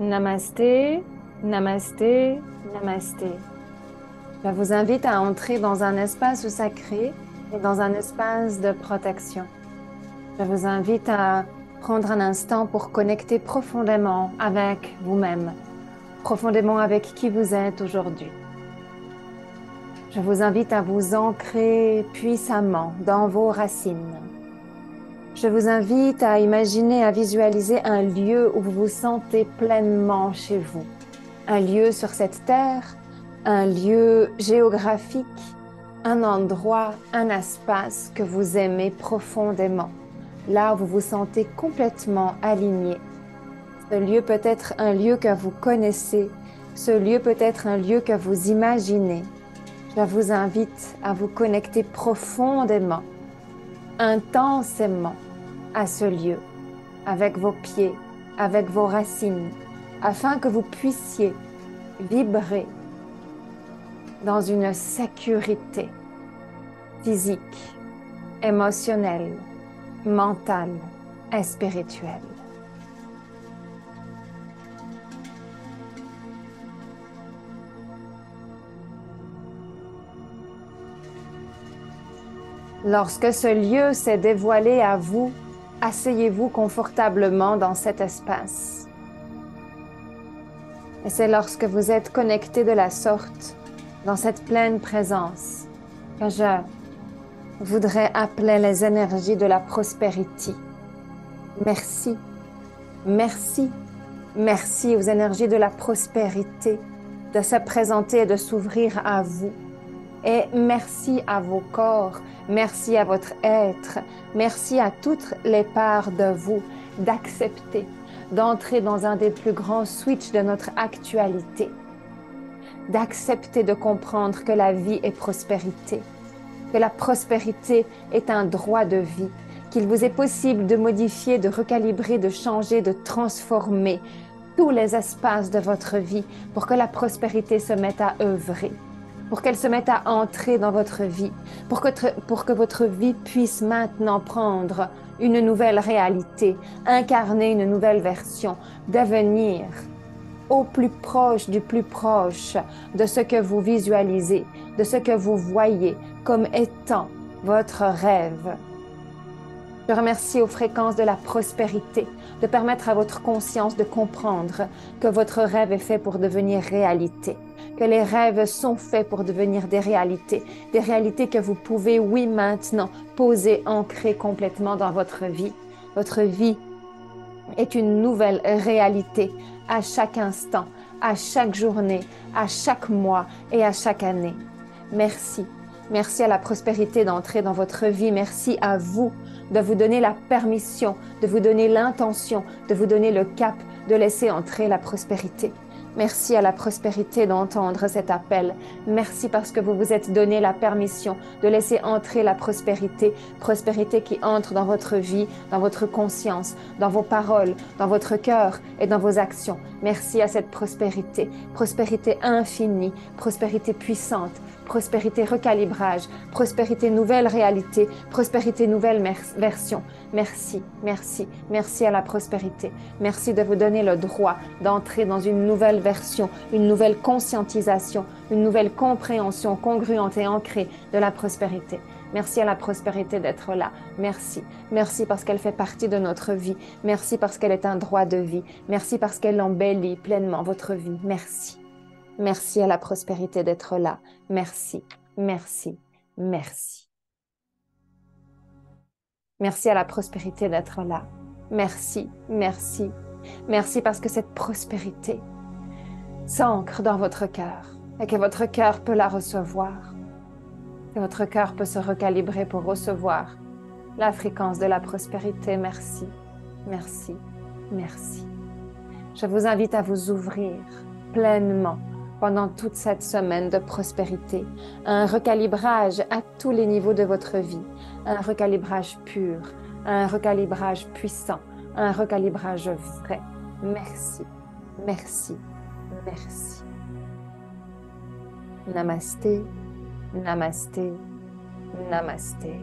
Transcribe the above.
Namasté, namasté, namasté. Je vous invite à entrer dans un espace sacré et dans un espace de protection. Je vous invite à prendre un instant pour connecter profondément avec vous-même, profondément avec qui vous êtes aujourd'hui. Je vous invite à vous ancrer puissamment dans vos racines. Je vous invite à imaginer, à visualiser un lieu où vous vous sentez pleinement chez vous. Un lieu sur cette terre, un lieu géographique, un endroit, un espace que vous aimez profondément. Là où vous vous sentez complètement aligné. Ce lieu peut être un lieu que vous connaissez. Ce lieu peut être un lieu que vous imaginez. Je vous invite à vous connecter profondément, intensément à ce lieu, avec vos pieds, avec vos racines, afin que vous puissiez vibrer dans une sécurité physique, émotionnelle, mentale et spirituelle. Lorsque ce lieu s'est dévoilé à vous, asseyez-vous confortablement dans cet espace. Et c'est lorsque vous êtes connecté de la sorte, dans cette pleine présence, que je voudrais appeler les énergies de la prospérité. Merci, merci, merci aux énergies de la prospérité de se présenter et de s'ouvrir à vous. Et merci à vos corps, merci à votre être, merci à toutes les parts de vous d'accepter, d'entrer dans un des plus grands switches de notre actualité, d'accepter de comprendre que la vie est prospérité, que la prospérité est un droit de vie, qu'il vous est possible de modifier, de recalibrer, de changer, de transformer tous les espaces de votre vie pour que la prospérité se mette à œuvrer, pour qu'elle se mette à entrer dans votre vie, pour que votre vie puisse maintenant prendre une nouvelle réalité, incarner une nouvelle version, devenir au plus proche du plus proche de ce que vous visualisez, de ce que vous voyez comme étant votre rêve. Je remercie aux fréquences de la prospérité de permettre à votre conscience de comprendre que votre rêve est fait pour devenir réalité, que les rêves sont faits pour devenir des réalités que vous pouvez, oui, maintenant, poser, ancrer complètement dans votre vie. Votre vie est une nouvelle réalité à chaque instant, à chaque journée, à chaque mois et à chaque année. Merci. Merci à la prospérité d'entrer dans votre vie. Merci à vous de vous donner la permission, de vous donner l'intention, de vous donner le cap, de laisser entrer la prospérité. Merci à la prospérité d'entendre cet appel. Merci parce que vous vous êtes donné la permission de laisser entrer la prospérité, prospérité qui entre dans votre vie, dans votre conscience, dans vos paroles, dans votre cœur et dans vos actions. Merci à cette prospérité, prospérité infinie, prospérité puissante, prospérité recalibrage, prospérité nouvelle réalité, prospérité nouvelle version. Merci, merci, merci à la prospérité. Merci de vous donner le droit d'entrer dans une nouvelle version, une nouvelle conscientisation, une nouvelle compréhension congruente et ancrée de la prospérité. Merci à la prospérité d'être là. Merci. Merci parce qu'elle fait partie de notre vie. Merci parce qu'elle est un droit de vie. Merci parce qu'elle embellit pleinement votre vie. Merci. Merci à la prospérité d'être là. Merci, merci, merci. Merci à la prospérité d'être là. Merci, merci, merci parce que cette prospérité s'ancre dans votre cœur et que votre cœur peut la recevoir, que votre cœur peut se recalibrer pour recevoir la fréquence de la prospérité. Merci, merci, merci. Je vous invite à vous ouvrir pleinement pendant toute cette semaine de prospérité, un recalibrage à tous les niveaux de votre vie, un recalibrage pur, un recalibrage puissant, un recalibrage vrai. Merci, merci, merci. Namasté, namasté, namasté.